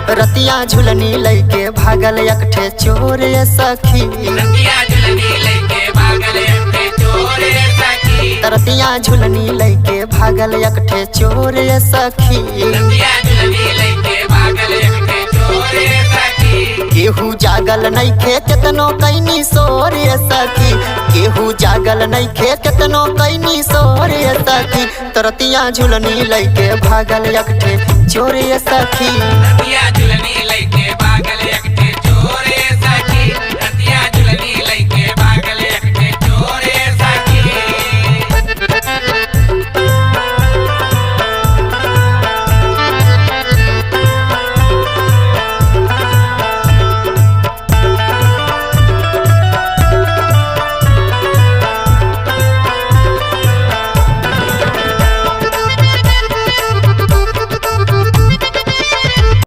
रतिया झुलनी लैके भागल एकठे चोर सखी। रतिया झुलनी लैके भागल एकठे चोर सखी। रतिया झुलनी लैके भागल एकठे चोर सखी। रतिया झुलनी लैके भागल एकठे चोर सखी। केहू जागल नइखे केतनो कैनी सोर सखी। केहू जागल नइखे केतनो कैनी सोर सखी। रतिया झुलनी लैके भागल एकठे चोर सखी।